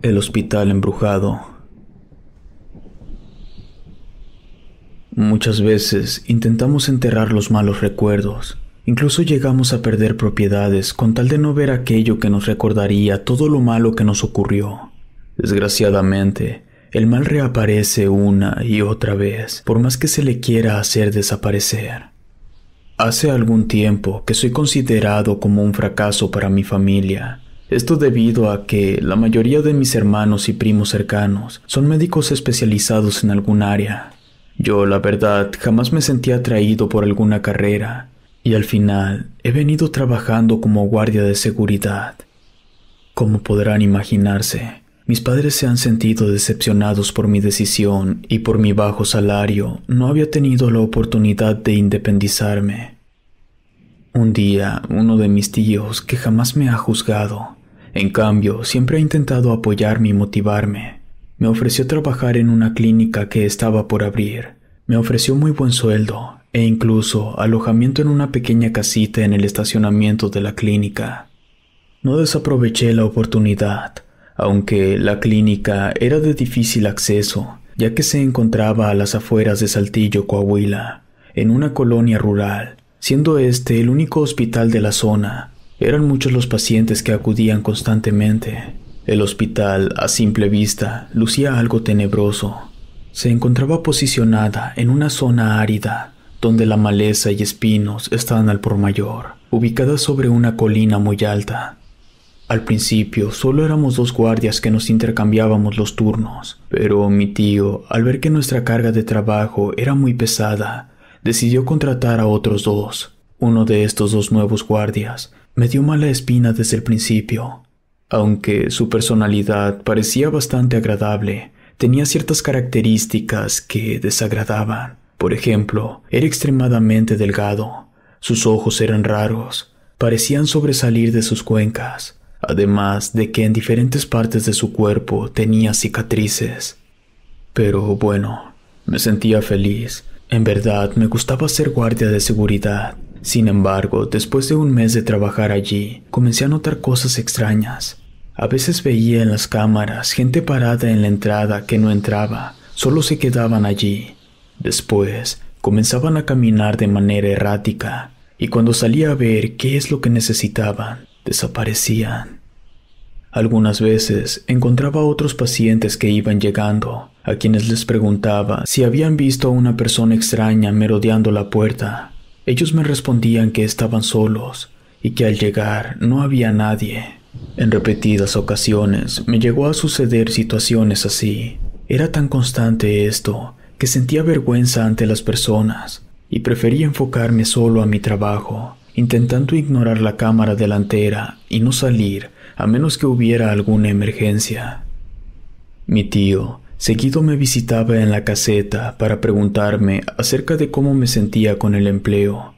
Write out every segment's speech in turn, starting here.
El hospital embrujado. Muchas veces intentamos enterrar los malos recuerdos. Incluso llegamos a perder propiedades con tal de no ver aquello que nos recordaría todo lo malo que nos ocurrió. Desgraciadamente, el mal reaparece una y otra vez, por más que se le quiera hacer desaparecer. Hace algún tiempo que soy considerado como un fracaso para mi familia. Esto debido a que la mayoría de mis hermanos y primos cercanos son médicos especializados en algún área. Yo, la verdad, jamás me sentí atraído por alguna carrera, y al final he venido trabajando como guardia de seguridad. Como podrán imaginarse, mis padres se han sentido decepcionados por mi decisión y por mi bajo salario no había tenido la oportunidad de independizarme. Un día, uno de mis tíos, que jamás me ha juzgado, en cambio siempre ha intentado apoyarme y motivarme, me ofreció trabajar en una clínica que estaba por abrir. Me ofreció muy buen sueldo e incluso alojamiento en una pequeña casita en el estacionamiento de la clínica. No desaproveché la oportunidad, aunque la clínica era de difícil acceso, ya que se encontraba a las afueras de Saltillo, Coahuila, en una colonia rural, siendo este el único hospital de la zona. Eran muchos los pacientes que acudían constantemente. El hospital, a simple vista, lucía algo tenebroso. Se encontraba posicionada en una zona árida, donde la maleza y espinos estaban al por mayor, ubicada sobre una colina muy alta. Al principio solo éramos 2 guardias que nos intercambiábamos los turnos, pero mi tío, al ver que nuestra carga de trabajo era muy pesada, decidió contratar a otros 2. Uno de estos 2 nuevos guardias me dio mala espina desde el principio. Aunque su personalidad parecía bastante agradable, tenía ciertas características que desagradaban. Por ejemplo, era extremadamente delgado, sus ojos eran raros, parecían sobresalir de sus cuencas, además de que en diferentes partes de su cuerpo tenía cicatrices. Pero bueno, me sentía feliz. En verdad, me gustaba ser guardia de seguridad. Sin embargo, después de un mes de trabajar allí, comencé a notar cosas extrañas. A veces veía en las cámaras gente parada en la entrada que no entraba, solo se quedaban allí. Después, comenzaban a caminar de manera errática, y cuando salía a ver qué es lo que necesitaban, desaparecían. Algunas veces encontraba a otros pacientes que iban llegando, a quienes les preguntaba si habían visto a una persona extraña merodeando la puerta. Ellos me respondían que estaban solos y que al llegar no había nadie. En repetidas ocasiones me llegó a suceder situaciones así. Era tan constante esto que sentía vergüenza ante las personas y prefería enfocarme solo a mi trabajo, intentando ignorar la cámara delantera y no salir a menos que hubiera alguna emergencia. Mi tío seguido me visitaba en la caseta para preguntarme acerca de cómo me sentía con el empleo.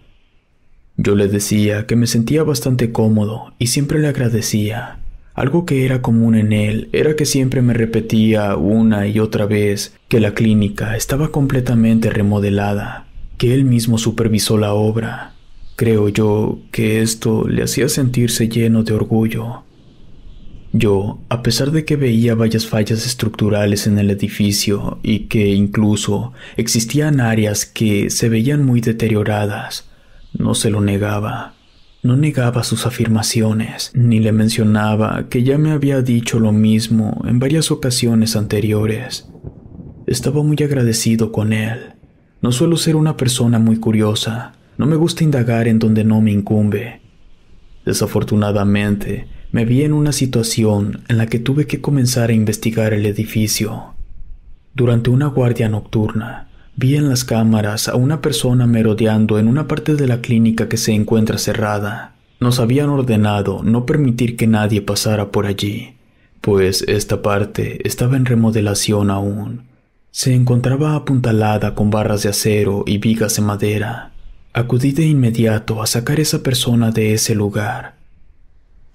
Yo le decía que me sentía bastante cómodo y siempre le agradecía. Algo que era común en él era que siempre me repetía una y otra vez que la clínica estaba completamente remodelada, que él mismo supervisó la obra. Creo yo que esto le hacía sentirse lleno de orgullo. Yo, a pesar de que veía varias fallas estructurales en el edificio y que incluso existían áreas que se veían muy deterioradas, no se lo negaba. No negaba sus afirmaciones, ni le mencionaba que ya me había dicho lo mismo en varias ocasiones anteriores. Estaba muy agradecido con él. No suelo ser una persona muy curiosa, no me gusta indagar en donde no me incumbe. Desafortunadamente, me vi en una situación en la que tuve que comenzar a investigar el edificio. Durante una guardia nocturna, vi en las cámaras a una persona merodeando en una parte de la clínica que se encuentra cerrada. Nos habían ordenado no permitir que nadie pasara por allí, pues esta parte estaba en remodelación aún. Se encontraba apuntalada con barras de acero y vigas de madera. Acudí de inmediato a sacar a esa persona de ese lugar.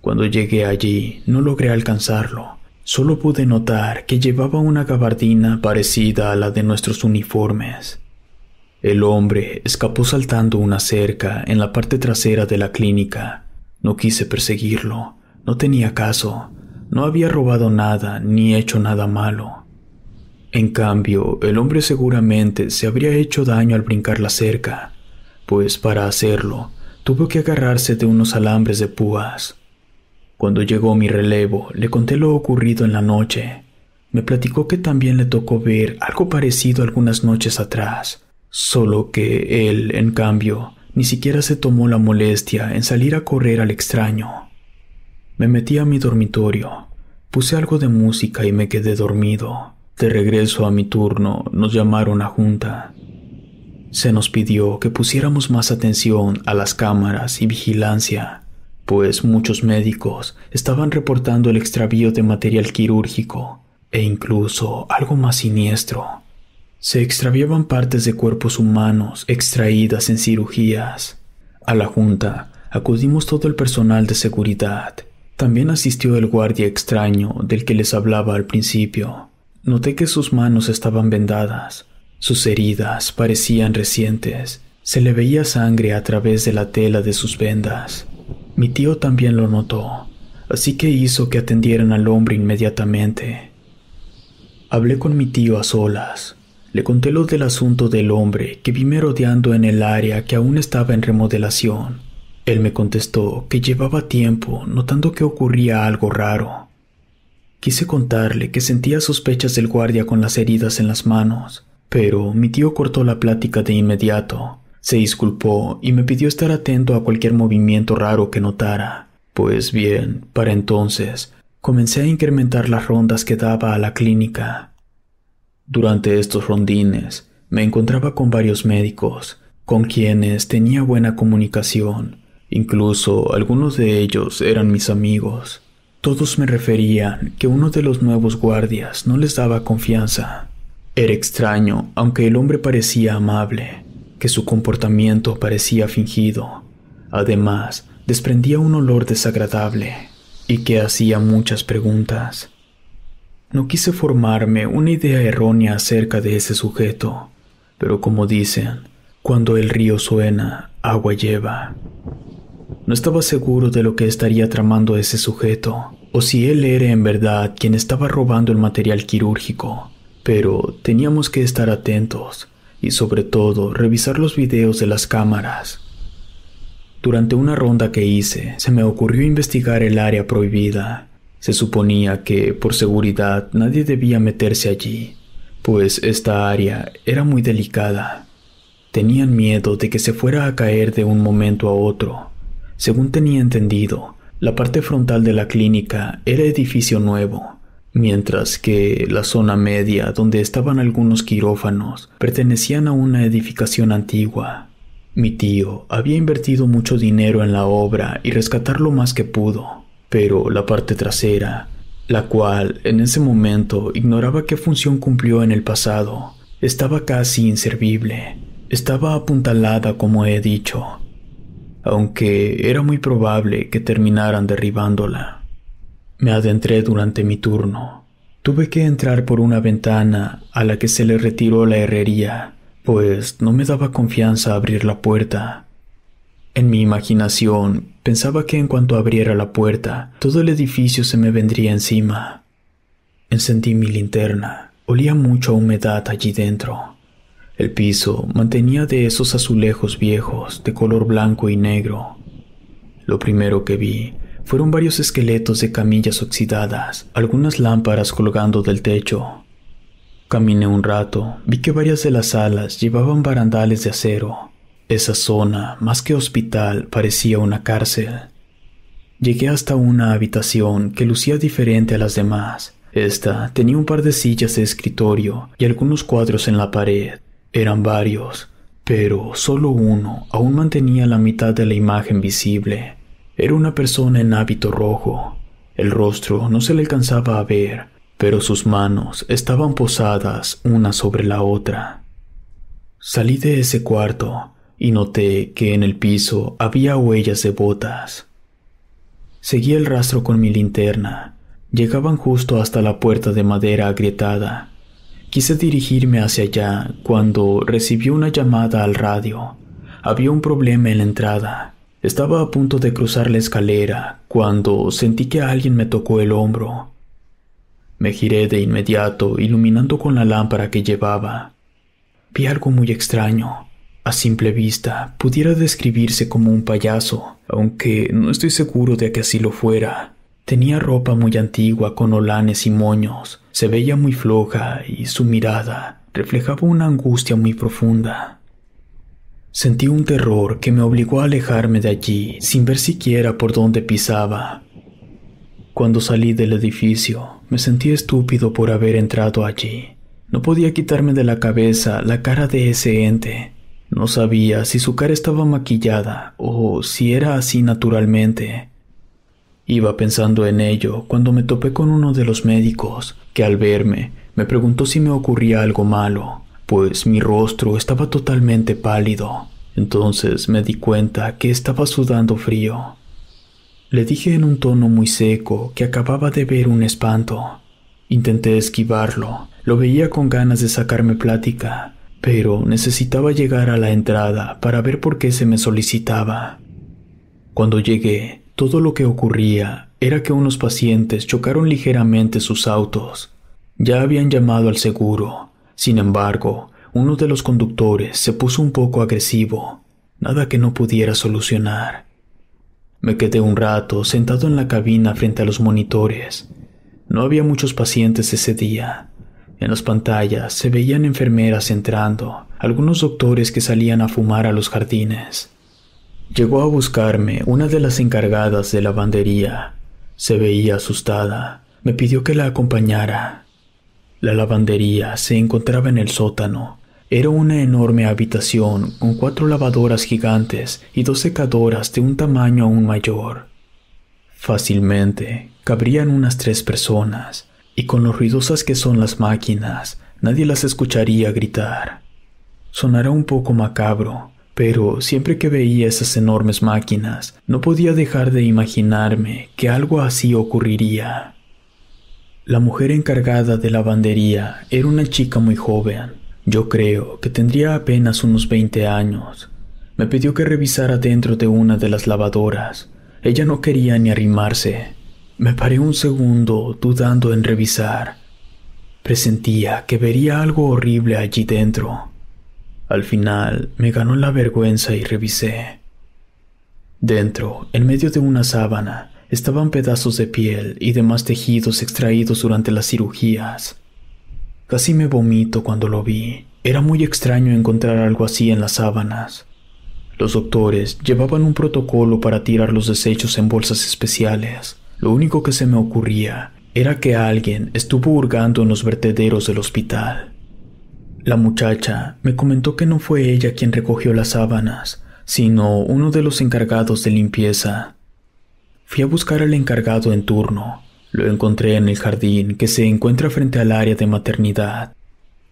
Cuando llegué allí, no logré alcanzarlo. Solo pude notar que llevaba una gabardina parecida a la de nuestros uniformes. El hombre escapó saltando una cerca en la parte trasera de la clínica. No quise perseguirlo, no tenía caso. No había robado nada ni hecho nada malo. En cambio, el hombre seguramente se habría hecho daño al brincar la cerca, pues para hacerlo tuvo que agarrarse de unos alambres de púas. Cuando llegó mi relevo, le conté lo ocurrido en la noche. Me platicó que también le tocó ver algo parecido algunas noches atrás, solo que él, en cambio, ni siquiera se tomó la molestia en salir a correr al extraño. Me metí a mi dormitorio, puse algo de música y me quedé dormido. De regreso a mi turno, nos llamaron a junta. Se nos pidió que pusiéramos más atención a las cámaras y vigilancia, pues muchos médicos estaban reportando el extravío de material quirúrgico e incluso algo más siniestro. Se extraviaban partes de cuerpos humanos extraídas en cirugías. A la junta acudimos todo el personal de seguridad. También asistió el guardia extraño del que les hablaba al principio. Noté que sus manos estaban vendadas. Sus heridas parecían recientes. Se le veía sangre a través de la tela de sus vendas. Mi tío también lo notó, así que hizo que atendieran al hombre inmediatamente. Hablé con mi tío a solas. Le conté lo del asunto del hombre que vi merodeando en el área que aún estaba en remodelación. Él me contestó que llevaba tiempo notando que ocurría algo raro. Quise contarle que sentía sospechas del guardia con las heridas en las manos, pero mi tío cortó la plática de inmediato. Se disculpó y me pidió estar atento a cualquier movimiento raro que notara. Pues bien, para entonces, comencé a incrementar las rondas que daba a la clínica. Durante estos rondines, me encontraba con varios médicos, con quienes tenía buena comunicación. Incluso algunos de ellos eran mis amigos. Todos me referían que uno de los nuevos guardias no les daba confianza. Era extraño, aunque el hombre parecía amable, que su comportamiento parecía fingido. Además, desprendía un olor desagradable y que hacía muchas preguntas. No quise formarme una idea errónea acerca de ese sujeto, pero como dicen, cuando el río suena, agua lleva. No estaba seguro de lo que estaría tramando ese sujeto, o si él era en verdad quien estaba robando el material quirúrgico, pero teníamos que estar atentos y sobre todo revisar los videos de las cámaras. Durante una ronda que hice, se me ocurrió investigar el área prohibida. Se suponía que, por seguridad, nadie debía meterse allí, pues esta área era muy delicada. Tenían miedo de que se fuera a caer de un momento a otro. Según tenía entendido, la parte frontal de la clínica era edificio nuevo, mientras que la zona media donde estaban algunos quirófanos pertenecían a una edificación antigua. Mi tío había invertido mucho dinero en la obra y rescatar lo más que pudo, pero la parte trasera, la cual en ese momento ignoraba qué función cumplió en el pasado, estaba casi inservible. Estaba apuntalada, como he dicho, aunque era muy probable que terminaran derribándola. Me adentré durante mi turno. Tuve que entrar por una ventana a la que se le retiró la herrería, pues no me daba confianza abrir la puerta. En mi imaginación, pensaba que en cuanto abriera la puerta, todo el edificio se me vendría encima. Encendí mi linterna. Olía mucho a humedad allí dentro. El piso mantenía de esos azulejos viejos de color blanco y negro. Lo primero que vi fueron varios esqueletos de camillas oxidadas, algunas lámparas colgando del techo. Caminé un rato, vi que varias de las salas llevaban barandales de acero. Esa zona, más que hospital, parecía una cárcel. Llegué hasta una habitación que lucía diferente a las demás. Esta tenía un par de sillas de escritorio y algunos cuadros en la pared. Eran varios, pero solo uno aún mantenía la mitad de la imagen visible. Era una persona en hábito rojo. El rostro no se le alcanzaba a ver, pero sus manos estaban posadas una sobre la otra. Salí de ese cuarto y noté que en el piso había huellas de botas. Seguí el rastro con mi linterna. Llegaban justo hasta la puerta de madera agrietada. Quise dirigirme hacia allá cuando recibí una llamada al radio. Había un problema en la entrada. Estaba a punto de cruzar la escalera cuando sentí que alguien me tocó el hombro. Me giré de inmediato, iluminando con la lámpara que llevaba. Vi algo muy extraño. A simple vista, pudiera describirse como un payaso, aunque no estoy seguro de que así lo fuera. Tenía ropa muy antigua con holanes y moños, se veía muy floja y su mirada reflejaba una angustia muy profunda. Sentí un terror que me obligó a alejarme de allí sin ver siquiera por dónde pisaba. Cuando salí del edificio, me sentí estúpido por haber entrado allí. No podía quitarme de la cabeza la cara de ese ente. No sabía si su cara estaba maquillada o si era así naturalmente. Iba pensando en ello cuando me topé con uno de los médicos, que al verme me preguntó si me ocurría algo malo, pues mi rostro estaba totalmente pálido. Entonces me di cuenta que estaba sudando frío. Le dije en un tono muy seco que acababa de ver un espanto. Intenté esquivarlo, lo veía con ganas de sacarme plática, pero necesitaba llegar a la entrada para ver por qué se me solicitaba. Cuando llegué, todo lo que ocurría era que unos pacientes chocaron ligeramente sus autos. Ya habían llamado al seguro. Sin embargo, uno de los conductores se puso un poco agresivo, nada que no pudiera solucionar. Me quedé un rato sentado en la cabina frente a los monitores. No había muchos pacientes ese día. En las pantallas se veían enfermeras entrando, algunos doctores que salían a fumar a los jardines. Llegó a buscarme una de las encargadas de lavandería. Se veía asustada. Me pidió que la acompañara. La lavandería se encontraba en el sótano. Era una enorme habitación con 4 lavadoras gigantes y 2 secadoras de un tamaño aún mayor. Fácilmente cabrían unas 3 personas, y con lo ruidosas que son las máquinas, nadie las escucharía gritar. Sonará un poco macabro, pero siempre que veía esas enormes máquinas, no podía dejar de imaginarme que algo así ocurriría. La mujer encargada de lavandería era una chica muy joven. Yo creo que tendría apenas unos 20 años. Me pidió que revisara dentro de una de las lavadoras. Ella no quería ni arrimarse. Me paré un segundo dudando en revisar. Presentía que vería algo horrible allí dentro. Al final me ganó la vergüenza y revisé. Dentro, en medio de una sábana, estaban pedazos de piel y demás tejidos extraídos durante las cirugías. Casi me vomito cuando lo vi. Era muy extraño encontrar algo así en las sábanas. Los doctores llevaban un protocolo para tirar los desechos en bolsas especiales. Lo único que se me ocurría era que alguien estuvo hurgando en los vertederos del hospital. La muchacha me comentó que no fue ella quien recogió las sábanas, sino uno de los encargados de limpieza. Fui a buscar al encargado en turno. Lo encontré en el jardín que se encuentra frente al área de maternidad.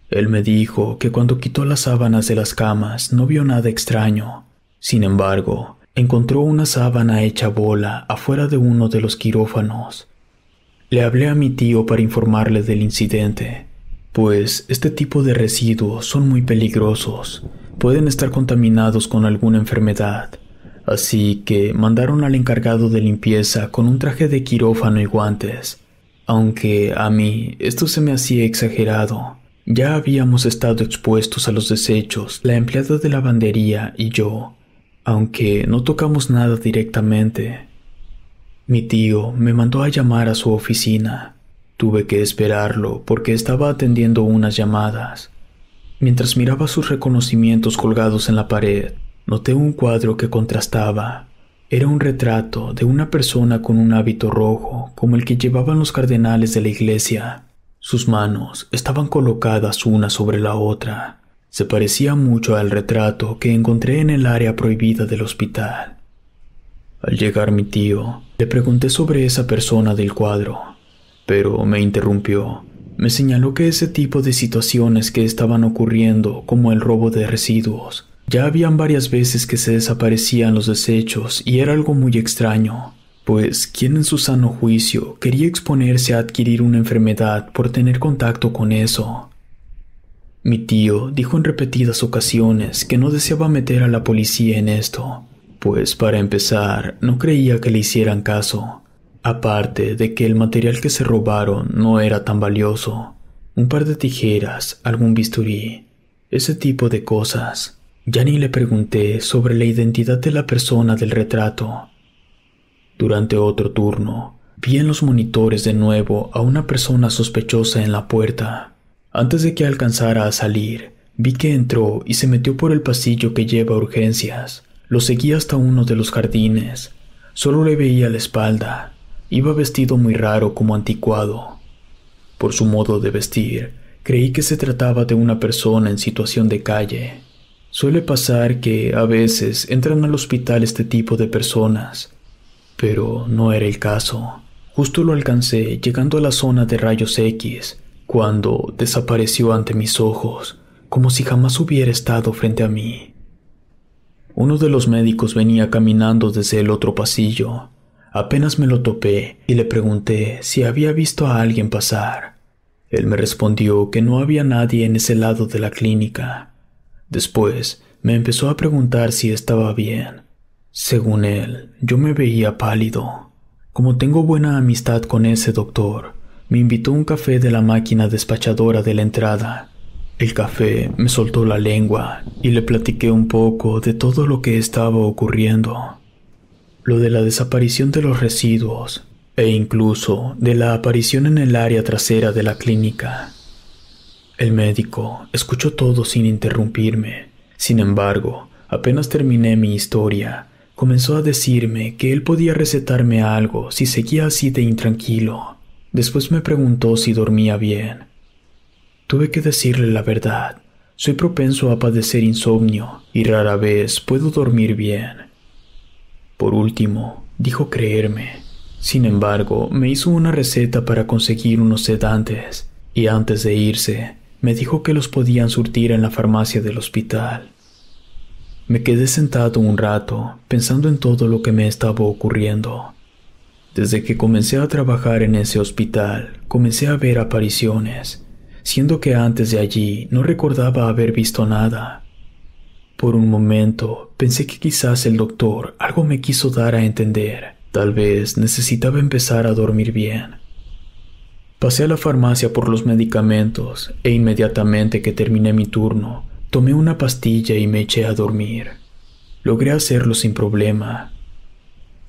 Él me dijo que cuando quitó las sábanas de las camas no vio nada extraño. Sin embargo, encontró una sábana hecha bola afuera de uno de los quirófanos. Le hablé a mi tío para informarle del incidente, pues este tipo de residuos son muy peligrosos. Pueden estar contaminados con alguna enfermedad. Así que mandaron al encargado de limpieza con un traje de quirófano y guantes. Aunque a mí esto se me hacía exagerado. Ya habíamos estado expuestos a los desechos, la empleada de lavandería y yo, aunque no tocamos nada directamente. Mi tío me mandó a llamar a su oficina. Tuve que esperarlo porque estaba atendiendo unas llamadas. Mientras miraba sus reconocimientos colgados en la pared, noté un cuadro que contrastaba. Era un retrato de una persona con un hábito rojo, como el que llevaban los cardenales de la iglesia. Sus manos estaban colocadas una sobre la otra. Se parecía mucho al retrato que encontré en el área prohibida del hospital. Al llegar mi tío, le pregunté sobre esa persona del cuadro, pero me interrumpió. Me señaló que ese tipo de situaciones que estaban ocurriendo, como el robo de residuos, ya habían varias veces que se desaparecían los desechos y era algo muy extraño, pues ¿quién en su sano juicio quería exponerse a adquirir una enfermedad por tener contacto con eso? Mi tío dijo en repetidas ocasiones que no deseaba meter a la policía en esto, pues para empezar no creía que le hicieran caso, aparte de que el material que se robaron no era tan valioso, un par de tijeras, algún bisturí, ese tipo de cosas. Ya ni le pregunté sobre la identidad de la persona del retrato. Durante otro turno, vi en los monitores de nuevo a una persona sospechosa en la puerta. Antes de que alcanzara a salir, vi que entró y se metió por el pasillo que lleva a urgencias. Lo seguí hasta uno de los jardines. Solo le veía la espalda. Iba vestido muy raro, como anticuado. Por su modo de vestir, creí que se trataba de una persona en situación de calle. Suele pasar que a veces entran al hospital este tipo de personas, pero no era el caso. Justo lo alcancé llegando a la zona de rayos X, cuando desapareció ante mis ojos, como si jamás hubiera estado frente a mí. Uno de los médicos venía caminando desde el otro pasillo. Apenas me lo topé y le pregunté si había visto a alguien pasar. Él me respondió que no había nadie en ese lado de la clínica. Después me empezó a preguntar si estaba bien. Según él, yo me veía pálido. Como tengo buena amistad con ese doctor, me invitó un café de la máquina despachadora de la entrada. El café me soltó la lengua y le platiqué un poco de todo lo que estaba ocurriendo. Lo de la desaparición de los residuos e incluso de la aparición en el área trasera de la clínica. El médico escuchó todo sin interrumpirme. Sin embargo, apenas terminé mi historia, comenzó a decirme que él podía recetarme algo si seguía así de intranquilo. Después me preguntó si dormía bien. Tuve que decirle la verdad. Soy propenso a padecer insomnio y rara vez puedo dormir bien. Por último, dijo creerme. Sin embargo, me hizo una receta para conseguir unos sedantes y antes de irse, me dijo que los podían surtir en la farmacia del hospital. Me quedé sentado un rato, pensando en todo lo que me estaba ocurriendo. Desde que comencé a trabajar en ese hospital, comencé a ver apariciones, siendo que antes de allí no recordaba haber visto nada. Por un momento pensé que quizás el doctor algo me quiso dar a entender. Tal vez necesitaba empezar a dormir bien. Pasé a la farmacia por los medicamentos e inmediatamente que terminé mi turno, tomé una pastilla y me eché a dormir. Logré hacerlo sin problema.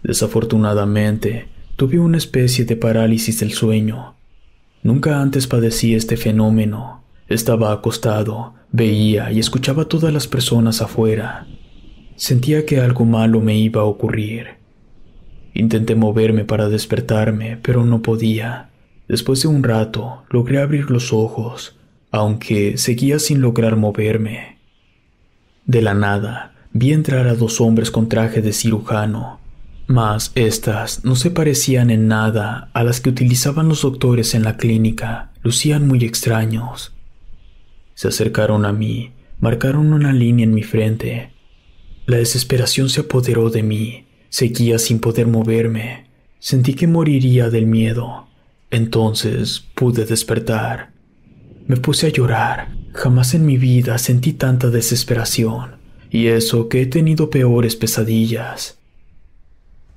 Desafortunadamente, tuve una especie de parálisis del sueño. Nunca antes padecí este fenómeno. Estaba acostado, veía y escuchaba a todas las personas afuera. Sentía que algo malo me iba a ocurrir. Intenté moverme para despertarme, pero no podía. Después de un rato, logré abrir los ojos, aunque seguía sin lograr moverme. De la nada, vi entrar a dos hombres con traje de cirujano, mas estas no se parecían en nada a las que utilizaban los doctores en la clínica. Lucían muy extraños. Se acercaron a mí, marcaron una línea en mi frente. La desesperación se apoderó de mí. Seguía sin poder moverme. Sentí que moriría del miedo. Entonces pude despertar. Me puse a llorar. Jamás en mi vida sentí tanta desesperación. Y eso que he tenido peores pesadillas.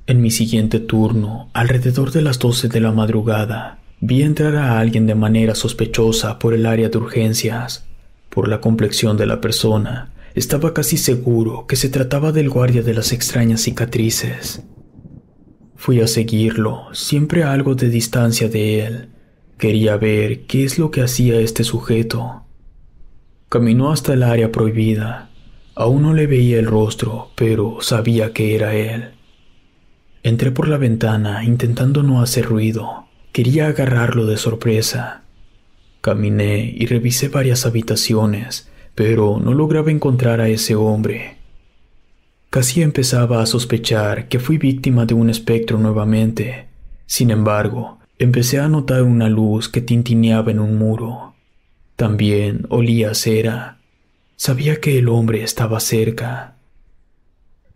En mi siguiente turno, alrededor de las 12 de la madrugada, vi entrar a alguien de manera sospechosa por el área de urgencias. Por la complexión de la persona, estaba casi seguro que se trataba del guardia de las extrañas cicatrices. Fui a seguirlo, siempre a algo de distancia de él. Quería ver qué es lo que hacía este sujeto. Caminó hasta el área prohibida. Aún no le veía el rostro, pero sabía que era él. Entré por la ventana intentando no hacer ruido. Quería agarrarlo de sorpresa. Caminé y revisé varias habitaciones, pero no lograba encontrar a ese hombre. Casi empezaba a sospechar que fui víctima de un espectro nuevamente. Sin embargo, empecé a notar una luz que tintineaba en un muro. También olía a cera. Sabía que el hombre estaba cerca.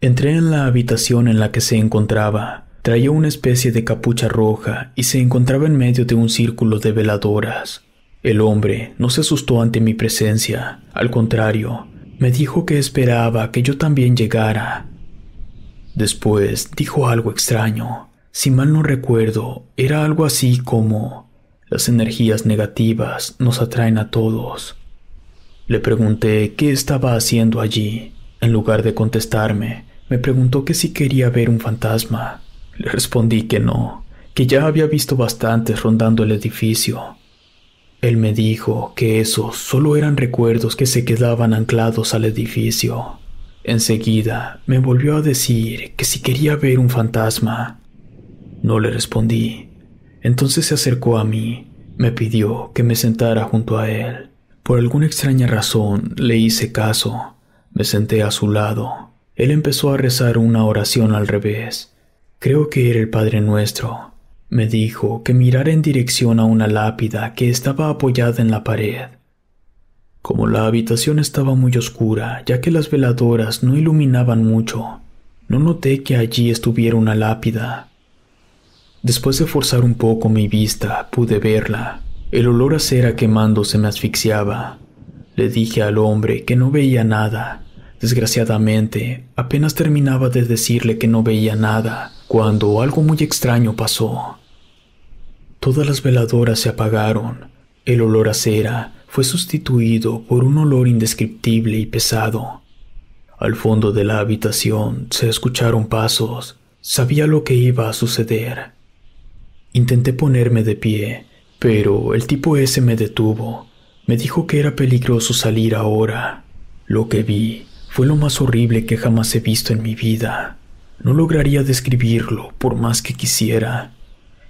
Entré en la habitación en la que se encontraba. Traía una especie de capucha roja y se encontraba en medio de un círculo de veladoras. El hombre no se asustó ante mi presencia. Al contrario, me dijo que esperaba que yo también llegara. Después dijo algo extraño. Si mal no recuerdo, era algo así como: las energías negativas nos atraen a todos. Le pregunté qué estaba haciendo allí. En lugar de contestarme, me preguntó que si quería ver un fantasma. Le respondí que no, que ya había visto bastantes rondando el edificio. Él me dijo que esos solo eran recuerdos que se quedaban anclados al edificio. Enseguida me volvió a decir que si quería ver un fantasma. No le respondí. Entonces se acercó a mí, me pidió que me sentara junto a él. Por alguna extraña razón le hice caso. Me senté a su lado. Él empezó a rezar una oración al revés. Creo que era el Padre Nuestro. Me dijo que mirara en dirección a una lápida que estaba apoyada en la pared. Como la habitación estaba muy oscura, ya que las veladoras no iluminaban mucho, no noté que allí estuviera una lápida. Después de forzar un poco mi vista, pude verla. El olor a cera quemándose me asfixiaba. Le dije al hombre que no veía nada. Desgraciadamente, apenas terminaba de decirle que no veía nada, cuando algo muy extraño pasó. Todas las veladoras se apagaron. El olor a cera fue sustituido por un olor indescriptible y pesado. Al fondo de la habitación se escucharon pasos. Sabía lo que iba a suceder. Intenté ponerme de pie, pero el tipo ese me detuvo. Me dijo que era peligroso salir ahora. Lo que vi fue lo más horrible que jamás he visto en mi vida. No lograría describirlo por más que quisiera.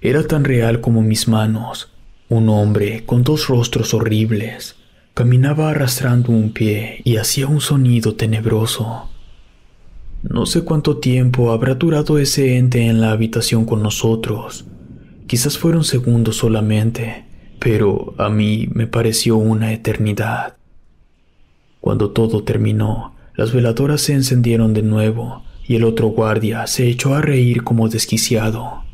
Era tan real como mis manos. Un hombre con dos rostros horribles. Caminaba arrastrando un pie y hacía un sonido tenebroso. No sé cuánto tiempo habrá durado ese ente en la habitación con nosotros. Quizás fueron segundos solamente, pero a mí me pareció una eternidad. Cuando todo terminó, las veladoras se encendieron de nuevo y el otro guardia se echó a reír como desquiciado.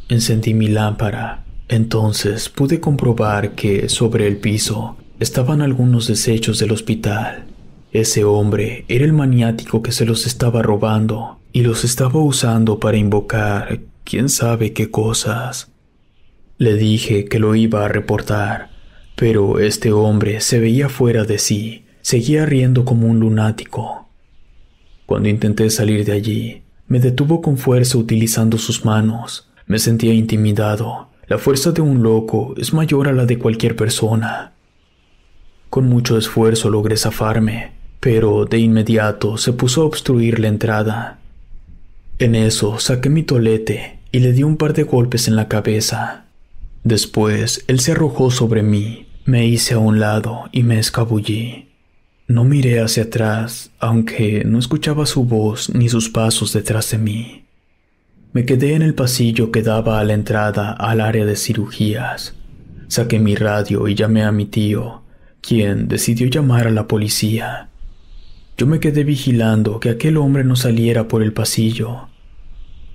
Encendí mi lámpara. Entonces pude comprobar que sobre el piso estaban algunos desechos del hospital. Ese hombre era el maniático que se los estaba robando y los estaba usando para invocar quién sabe qué cosas. Le dije que lo iba a reportar, pero este hombre se veía fuera de sí, seguía riendo como un lunático. Cuando intenté salir de allí, me detuvo con fuerza utilizando sus manos. Me sentía intimidado. La fuerza de un loco es mayor a la de cualquier persona. Con mucho esfuerzo logré zafarme, pero de inmediato se puso a obstruir la entrada. En eso saqué mi tolete y le di un par de golpes en la cabeza. Después él se arrojó sobre mí, me hice a un lado y me escabullí. No miré hacia atrás, aunque no escuchaba su voz ni sus pasos detrás de mí. Me quedé en el pasillo que daba a la entrada al área de cirugías. Saqué mi radio y llamé a mi tío, quien decidió llamar a la policía. Yo me quedé vigilando que aquel hombre no saliera por el pasillo.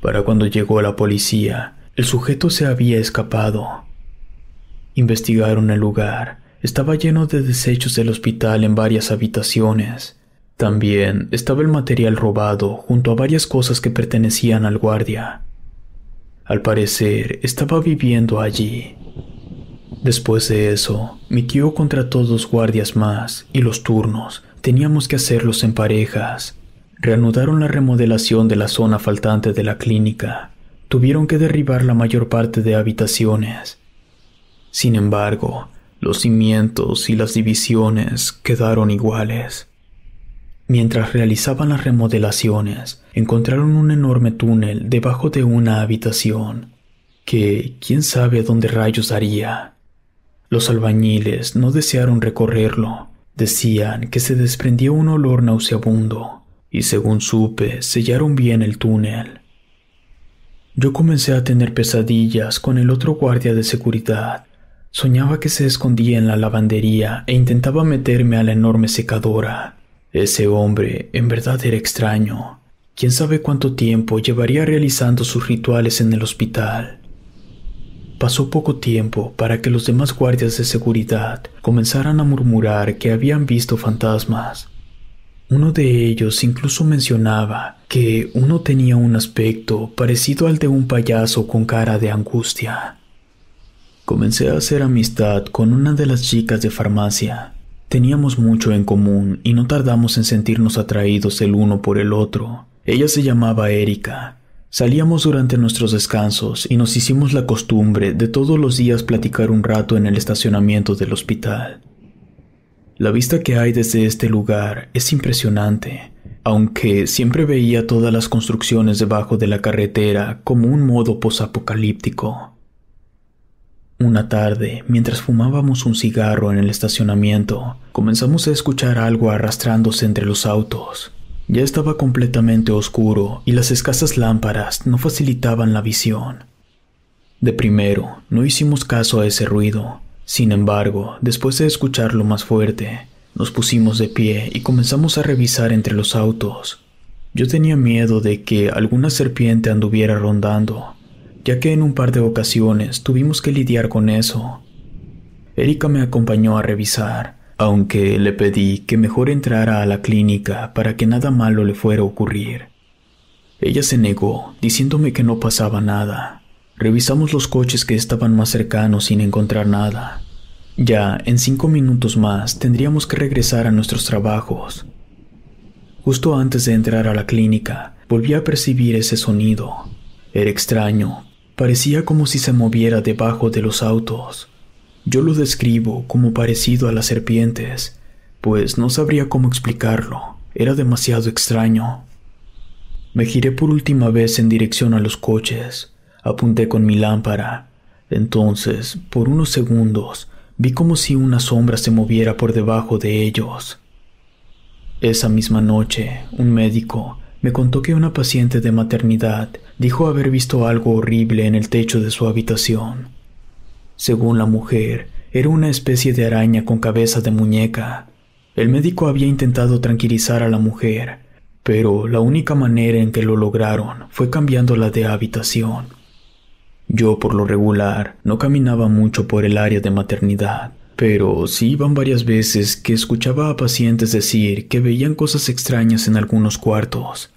Para cuando llegó la policía, el sujeto se había escapado. Investigaron el lugar. Estaba lleno de desechos del hospital en varias habitaciones. También estaba el material robado junto a varias cosas que pertenecían al guardia. Al parecer, estaba viviendo allí. Después de eso, mi tío contrató 2 guardias más y los turnos teníamos que hacerlos en parejas. Reanudaron la remodelación de la zona faltante de la clínica. Tuvieron que derribar la mayor parte de habitaciones. Sin embargo, los cimientos y las divisiones quedaron iguales. Mientras realizaban las remodelaciones, encontraron un enorme túnel debajo de una habitación, que quién sabe a dónde rayos daría. Los albañiles no desearon recorrerlo. Decían que se desprendía un olor nauseabundo, y según supe, sellaron bien el túnel. Yo comencé a tener pesadillas con el otro guardia de seguridad. Soñaba que se escondía en la lavandería e intentaba meterme a la enorme secadora. Ese hombre en verdad era extraño. Quién sabe cuánto tiempo llevaría realizando sus rituales en el hospital. Pasó poco tiempo para que los demás guardias de seguridad comenzaran a murmurar que habían visto fantasmas. Uno de ellos incluso mencionaba que uno tenía un aspecto parecido al de un payaso con cara de angustia. Comencé a hacer amistad con una de las chicas de farmacia. Teníamos mucho en común y no tardamos en sentirnos atraídos el uno por el otro. Ella se llamaba Erika. Salíamos durante nuestros descansos y nos hicimos la costumbre de todos los días platicar un rato en el estacionamiento del hospital. La vista que hay desde este lugar es impresionante, aunque siempre veía todas las construcciones debajo de la carretera como un modo posapocalíptico. Una tarde, mientras fumábamos un cigarro en el estacionamiento, comenzamos a escuchar algo arrastrándose entre los autos. Ya estaba completamente oscuro y las escasas lámparas no facilitaban la visión. De primero, no hicimos caso a ese ruido. Sin embargo, después de escucharlo más fuerte, nos pusimos de pie y comenzamos a revisar entre los autos. Yo tenía miedo de que alguna serpiente anduviera rondando, ya que en un par de ocasiones tuvimos que lidiar con eso. Erika me acompañó a revisar, aunque le pedí que mejor entrara a la clínica para que nada malo le fuera a ocurrir. Ella se negó, diciéndome que no pasaba nada. Revisamos los coches que estaban más cercanos sin encontrar nada. Ya en 5 minutos más tendríamos que regresar a nuestros trabajos. Justo antes de entrar a la clínica, volví a percibir ese sonido. Era extraño, parecía como si se moviera debajo de los autos. Yo lo describo como parecido a las serpientes, pues no sabría cómo explicarlo, era demasiado extraño. Me giré por última vez en dirección a los coches. Apunté con mi lámpara. Entonces, por unos segundos, vi como si una sombra se moviera por debajo de ellos. Esa misma noche, un médico me contó que una paciente de maternidad dijo haber visto algo horrible en el techo de su habitación. Según la mujer, era una especie de araña con cabeza de muñeca. El médico había intentado tranquilizar a la mujer, pero la única manera en que lo lograron fue cambiándola de habitación. Yo, por lo regular, no caminaba mucho por el área de maternidad, pero sí iban varias veces que escuchaba a pacientes decir que veían cosas extrañas en algunos cuartos.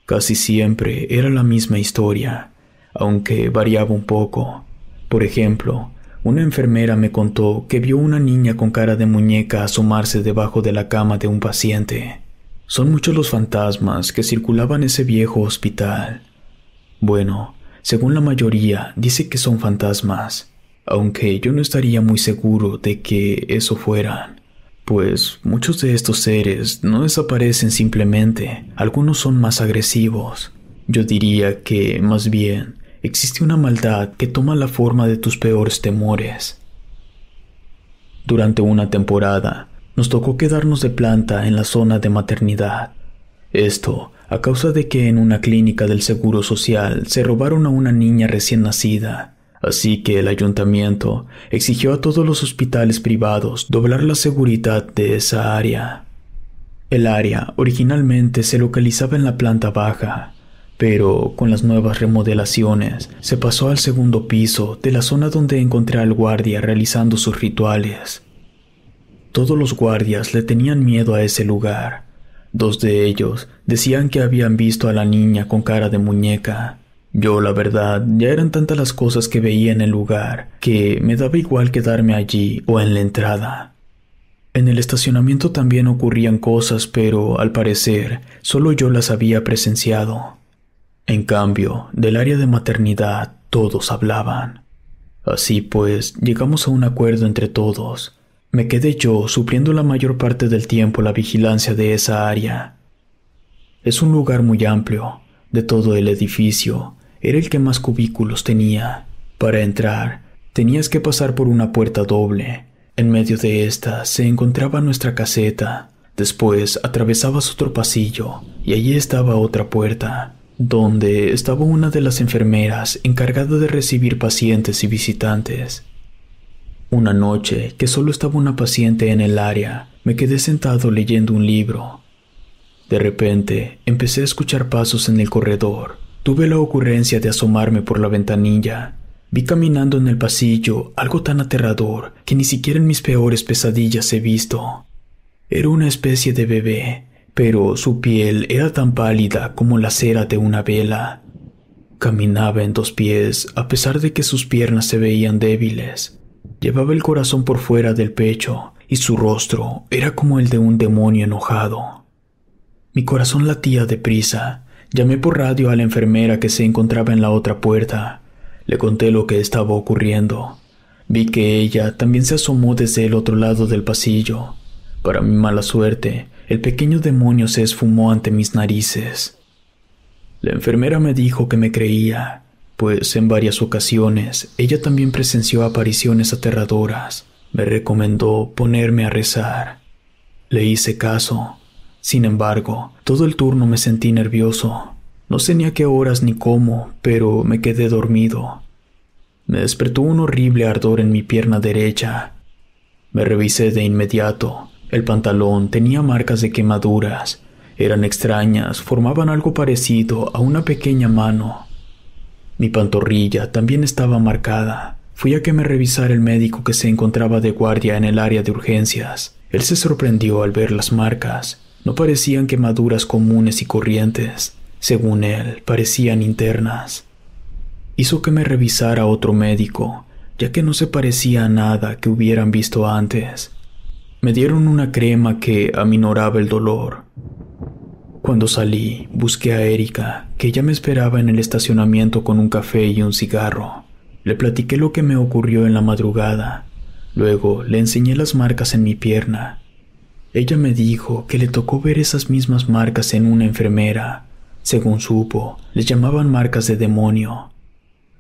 Casi siempre era la misma historia, aunque variaba un poco. Por ejemplo, una enfermera me contó que vio una niña con cara de muñeca asomarse debajo de la cama de un paciente. Son muchos los fantasmas que circulaban en ese viejo hospital. Bueno, según la mayoría, dice que son fantasmas, aunque yo no estaría muy seguro de que eso fueran, pues muchos de estos seres no desaparecen simplemente, algunos son más agresivos. Yo diría que, más bien, existe una maldad que toma la forma de tus peores temores. Durante una temporada, nos tocó quedarnos de planta en la zona de maternidad. Esto a causa de que en una clínica del Seguro Social se robaron a una niña recién nacida, así que el ayuntamiento exigió a todos los hospitales privados doblar la seguridad de esa área. El área originalmente se localizaba en la planta baja, pero con las nuevas remodelaciones se pasó al segundo piso de la zona donde encontré al guardia realizando sus rituales. Todos los guardias le tenían miedo a ese lugar. 2 de ellos decían que habían visto a la niña con cara de muñeca. Yo, la verdad, ya eran tantas las cosas que veía en el lugar que me daba igual quedarme allí o en la entrada. En el estacionamiento también ocurrían cosas, pero al parecer solo yo las había presenciado. En cambio, del área de maternidad todos hablaban. Así pues, llegamos a un acuerdo entre todos. Me quedé yo supliendo la mayor parte del tiempo la vigilancia de esa área. Es un lugar muy amplio. De todo el edificio, era el que más cubículos tenía. Para entrar, tenías que pasar por una puerta doble. En medio de esta se encontraba nuestra caseta. Después atravesabas otro pasillo y allí estaba otra puerta, donde estaba una de las enfermeras encargada de recibir pacientes y visitantes. Una noche, que solo estaba una paciente en el área, me quedé sentado leyendo un libro. De repente, empecé a escuchar pasos en el corredor. Tuve la ocurrencia de asomarme por la ventanilla. Vi caminando en el pasillo algo tan aterrador que ni siquiera en mis peores pesadillas he visto. Era una especie de bebé, pero su piel era tan pálida como la cera de una vela. Caminaba en 2 pies a pesar de que sus piernas se veían débiles. Llevaba el corazón por fuera del pecho y su rostro era como el de un demonio enojado. Mi corazón latía deprisa. Llamé por radio a la enfermera que se encontraba en la otra puerta. Le conté lo que estaba ocurriendo. Vi que ella también se asomó desde el otro lado del pasillo. Para mi mala suerte, el pequeño demonio se esfumó ante mis narices. La enfermera me dijo que me creía, pues en varias ocasiones ella también presenció apariciones aterradoras. Me recomendó ponerme a rezar. Le hice caso. Sin embargo, todo el turno me sentí nervioso. No sé ni a qué horas ni cómo, pero me quedé dormido. Me despertó un horrible ardor en mi pierna derecha. Me revisé de inmediato. El pantalón tenía marcas de quemaduras. Eran extrañas, formaban algo parecido a una pequeña mano. Mi pantorrilla también estaba marcada. Fui a que me revisara el médico que se encontraba de guardia en el área de urgencias. Él se sorprendió al ver las marcas. No parecían quemaduras comunes y corrientes. Según él, parecían internas. Hizo que me revisara otro médico, ya que no se parecía a nada que hubieran visto antes. Me dieron una crema que aminoraba el dolor. Cuando salí, busqué a Erika, que ya me esperaba en el estacionamiento con un café y un cigarro. Le platiqué lo que me ocurrió en la madrugada. Luego le enseñé las marcas en mi pierna. Ella me dijo que le tocó ver esas mismas marcas en una enfermera. Según supo, les llamaban marcas de demonio.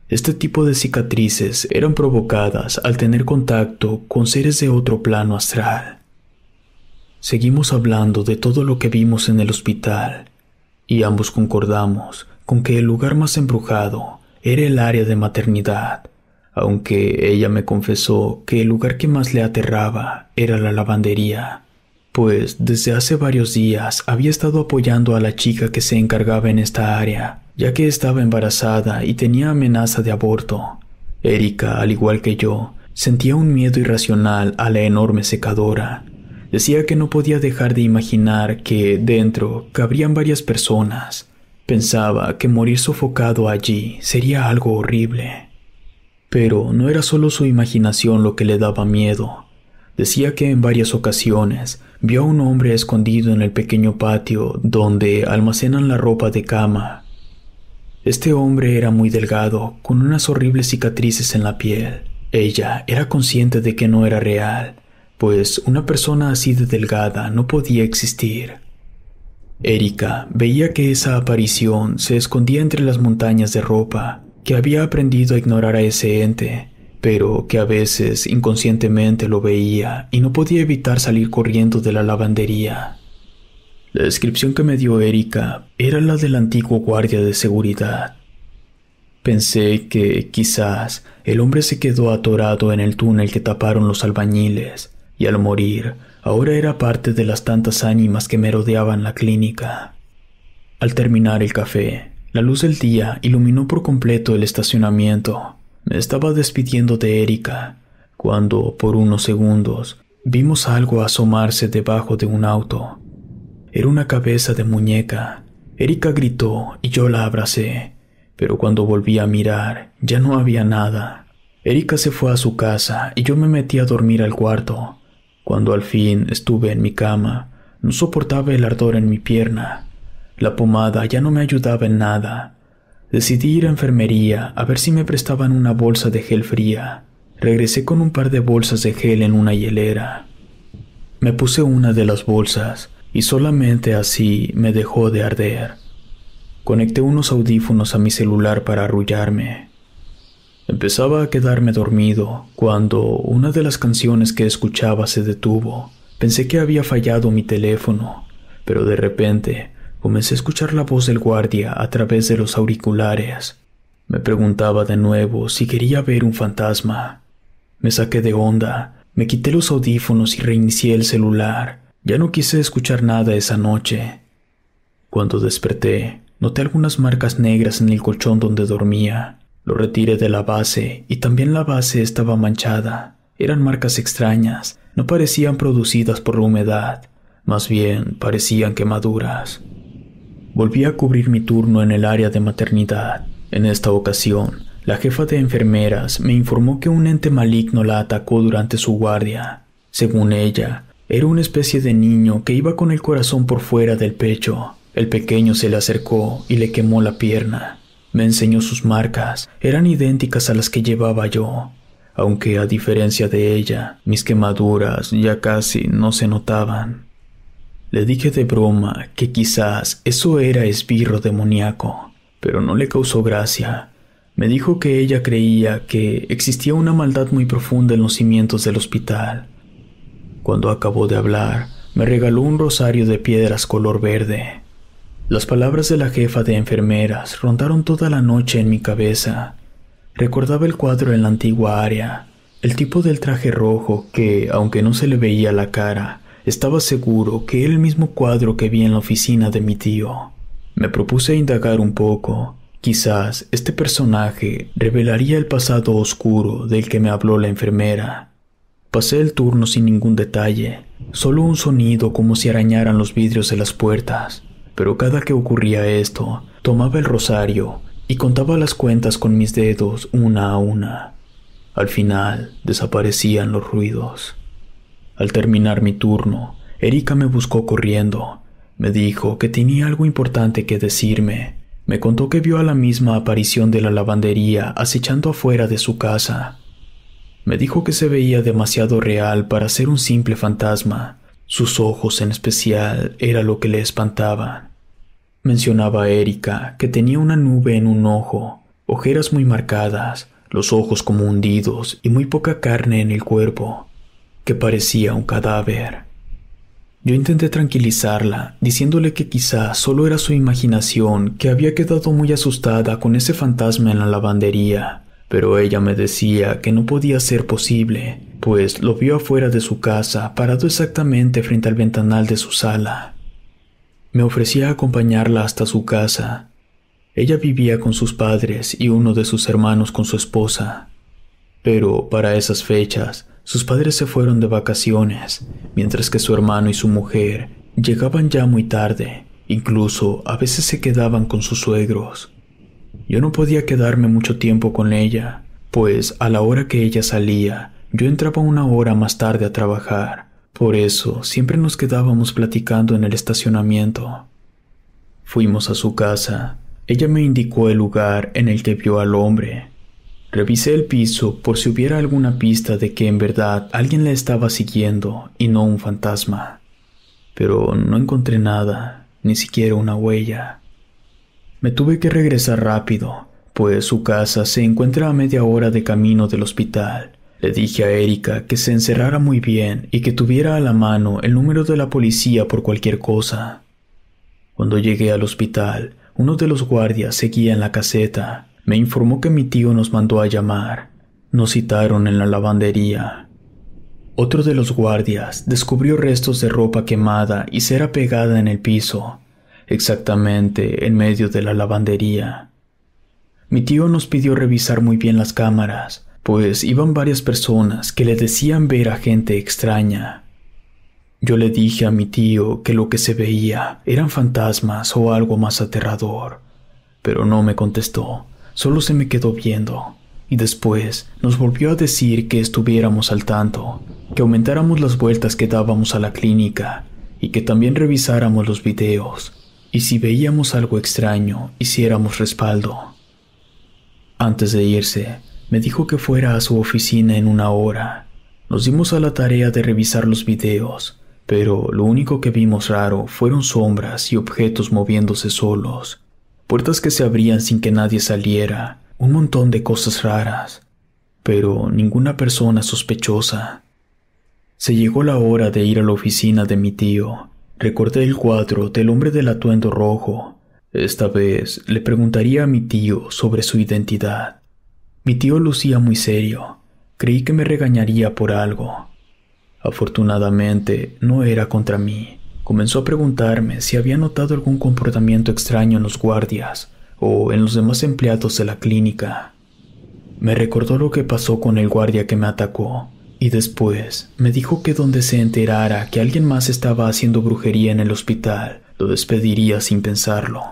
Este tipo de cicatrices eran provocadas al tener contacto con seres de otro plano astral. Seguimos hablando de todo lo que vimos en el hospital, y ambos concordamos con que el lugar más embrujado era el área de maternidad, aunque ella me confesó que el lugar que más le aterraba era la lavandería, pues desde hace varios días había estado apoyando a la chica que se encargaba en esta área, ya que estaba embarazada y tenía amenaza de aborto. Erika, al igual que yo, sentía un miedo irracional a la enorme secadora. Decía que no podía dejar de imaginar que dentro cabrían varias personas. Pensaba que morir sofocado allí sería algo horrible. Pero no era solo su imaginación lo que le daba miedo. Decía que en varias ocasiones vio a un hombre escondido en el pequeño patio donde almacenan la ropa de cama. Este hombre era muy delgado, con unas horribles cicatrices en la piel. Ella era consciente de que no era real, pues una persona así de delgada no podía existir. Erika veía que esa aparición se escondía entre las montañas de ropa, que había aprendido a ignorar a ese ente, pero que a veces inconscientemente lo veía y no podía evitar salir corriendo de la lavandería. La descripción que me dio Erika era la del antiguo guardia de seguridad. Pensé que quizás el hombre se quedó atorado en el túnel que taparon los albañiles, y al morir ahora era parte de las tantas ánimas que merodeaban la clínica. Al terminar el café, la luz del día iluminó por completo el estacionamiento. Me estaba despidiendo de Erika, cuando, por unos segundos, vimos algo asomarse debajo de un auto. Era una cabeza de muñeca. Erika gritó y yo la abracé, pero cuando volví a mirar, ya no había nada. Erika se fue a su casa y yo me metí a dormir al cuarto. Cuando al fin estuve en mi cama, no soportaba el ardor en mi pierna. La pomada ya no me ayudaba en nada. Decidí ir a enfermería a ver si me prestaban una bolsa de gel fría. Regresé con un par de bolsas de gel en una hielera. Me puse una de las bolsas y solamente así me dejó de arder. Conecté unos audífonos a mi celular para arrullarme. Empezaba a quedarme dormido cuando una de las canciones que escuchaba se detuvo. Pensé que había fallado mi teléfono, pero de repente comencé a escuchar la voz del guardia a través de los auriculares. Me preguntaba de nuevo si quería ver un fantasma. Me saqué de onda, me quité los audífonos y reinicié el celular. Ya no quise escuchar nada esa noche. Cuando desperté, noté algunas marcas negras en el colchón donde dormía. Lo retiré de la base y también la base estaba manchada. Eran marcas extrañas, no parecían producidas por la humedad. Más bien parecían quemaduras. Volví a cubrir mi turno en el área de maternidad. En esta ocasión, la jefa de enfermeras me informó que un ente maligno la atacó durante su guardia. Según ella, era una especie de niño que iba con el corazón por fuera del pecho. El pequeño se le acercó y le quemó la pierna. Me enseñó sus marcas, eran idénticas a las que llevaba yo, aunque a diferencia de ella, mis quemaduras ya casi no se notaban. Le dije de broma que quizás eso era esbirro demoníaco, pero no le causó gracia. Me dijo que ella creía que existía una maldad muy profunda en los cimientos del hospital. Cuando acabó de hablar, me regaló un rosario de piedras color verde. Las palabras de la jefa de enfermeras rondaron toda la noche en mi cabeza. Recordaba el cuadro en la antigua área, el tipo del traje rojo que, aunque no se le veía la cara, estaba seguro que era el mismo cuadro que vi en la oficina de mi tío. Me propuse indagar un poco. Quizás este personaje revelaría el pasado oscuro del que me habló la enfermera. Pasé el turno sin ningún detalle, solo un sonido como si arañaran los vidrios de las puertas. Pero cada que ocurría esto, tomaba el rosario y contaba las cuentas con mis dedos una a una. Al final, desaparecían los ruidos. Al terminar mi turno, Erika me buscó corriendo. Me dijo que tenía algo importante que decirme. Me contó que vio a la misma aparición de la lavandería acechando afuera de su casa. Me dijo que se veía demasiado real para ser un simple fantasma. Sus ojos en especial era lo que le espantaba. Mencionaba a Erika que tenía una nube en un ojo, ojeras muy marcadas, los ojos como hundidos y muy poca carne en el cuerpo, que parecía un cadáver. Yo intenté tranquilizarla, diciéndole que quizás solo era su imaginación, que había quedado muy asustada con ese fantasma en la lavandería, pero ella me decía que no podía ser posible, pues lo vio afuera de su casa, parado exactamente frente al ventanal de su sala. Me ofrecía acompañarla hasta su casa. Ella vivía con sus padres y uno de sus hermanos con su esposa. Pero para esas fechas, sus padres se fueron de vacaciones, mientras que su hermano y su mujer llegaban ya muy tarde, incluso a veces se quedaban con sus suegros. Yo no podía quedarme mucho tiempo con ella, pues a la hora que ella salía, yo entraba una hora más tarde a trabajar. Por eso siempre nos quedábamos platicando en el estacionamiento. Fuimos a su casa. Ella me indicó el lugar en el que vio al hombre. Revisé el piso por si hubiera alguna pista de que en verdad alguien la estaba siguiendo y no un fantasma. Pero no encontré nada, ni siquiera una huella. Me tuve que regresar rápido, pues su casa se encuentra a media hora de camino del hospital. Le dije a Erika que se encerrara muy bien y que tuviera a la mano el número de la policía por cualquier cosa. Cuando llegué al hospital, uno de los guardias seguía en la caseta. Me informó que mi tío nos mandó a llamar. Nos citaron en la lavandería. Otro de los guardias descubrió restos de ropa quemada y cera pegada en el piso, exactamente en medio de la lavandería. Mi tío nos pidió revisar muy bien las cámaras, pues iban varias personas que le decían ver a gente extraña. Yo le dije a mi tío que lo que se veía eran fantasmas o algo más aterrador, pero no me contestó, solo se me quedó viendo, y después nos volvió a decir que estuviéramos al tanto, que aumentáramos las vueltas que dábamos a la clínica y que también revisáramos los videos, y si veíamos algo extraño, hiciéramos respaldo. Antes de irse, me dijo que fuera a su oficina en una hora. Nos dimos a la tarea de revisar los videos, pero lo único que vimos raro fueron sombras y objetos moviéndose solos, puertas que se abrían sin que nadie saliera, un montón de cosas raras, pero ninguna persona sospechosa. Se llegó la hora de ir a la oficina de mi tío. Recordé el cuadro del hombre del atuendo rojo. Esta vez le preguntaría a mi tío sobre su identidad. Mi tío lucía muy serio. Creí que me regañaría por algo. Afortunadamente, no era contra mí. Comenzó a preguntarme si había notado algún comportamiento extraño en los guardias o en los demás empleados de la clínica. Me recordó lo que pasó con el guardia que me atacó, y después me dijo que donde se enterara que alguien más estaba haciendo brujería en el hospital, lo despediría sin pensarlo.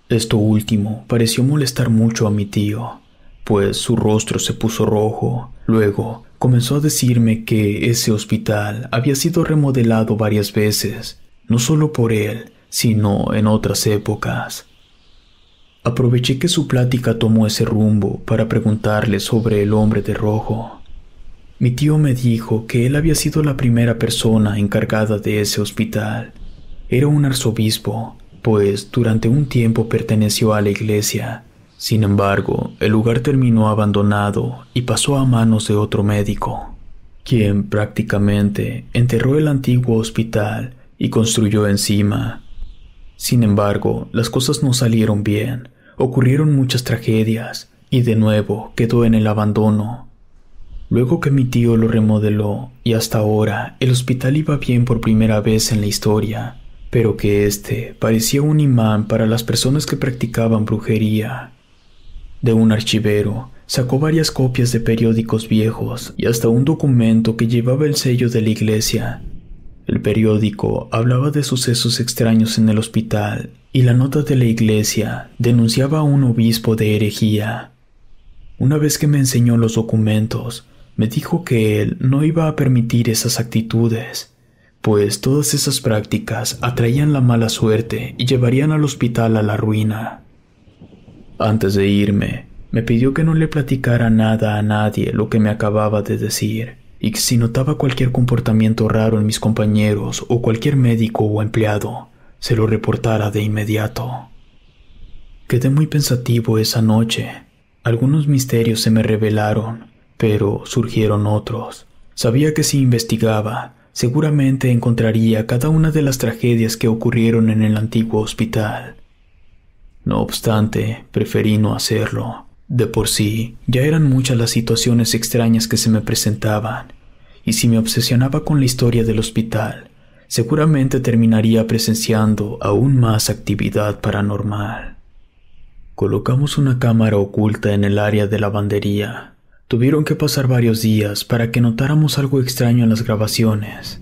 Esto último pareció molestar mucho a mi tío, pues su rostro se puso rojo. Luego comenzó a decirme que ese hospital había sido remodelado varias veces, no solo por él, sino en otras épocas. Aproveché que su plática tomó ese rumbo para preguntarle sobre el hombre de rojo. Mi tío me dijo que él había sido la primera persona encargada de ese hospital. Era un arzobispo, pues durante un tiempo perteneció a la iglesia. Sin embargo, el lugar terminó abandonado y pasó a manos de otro médico, quien prácticamente enterró el antiguo hospital y construyó encima. Sin embargo, las cosas no salieron bien, ocurrieron muchas tragedias y de nuevo quedó en el abandono. Luego que mi tío lo remodeló y hasta ahora el hospital iba bien por primera vez en la historia, pero que este parecía un imán para las personas que practicaban brujería. De un archivero sacó varias copias de periódicos viejos y hasta un documento que llevaba el sello de la iglesia. El periódico hablaba de sucesos extraños en el hospital y la nota de la iglesia denunciaba a un obispo de herejía. Una vez que me enseñó los documentos, me dijo que él no iba a permitir esas actitudes, pues todas esas prácticas atraían la mala suerte y llevarían al hospital a la ruina. Antes de irme, me pidió que no le platicara nada a nadie lo que me acababa de decir, y que si notaba cualquier comportamiento raro en mis compañeros o cualquier médico o empleado, se lo reportara de inmediato. Quedé muy pensativo esa noche. Algunos misterios se me revelaron, pero surgieron otros. Sabía que si investigaba, seguramente encontraría cada una de las tragedias que ocurrieron en el antiguo hospital. No obstante, preferí no hacerlo. De por sí, ya eran muchas las situaciones extrañas que se me presentaban, y si me obsesionaba con la historia del hospital, seguramente terminaría presenciando aún más actividad paranormal. Colocamos una cámara oculta en el área de lavandería. Tuvieron que pasar varios días para que notáramos algo extraño en las grabaciones.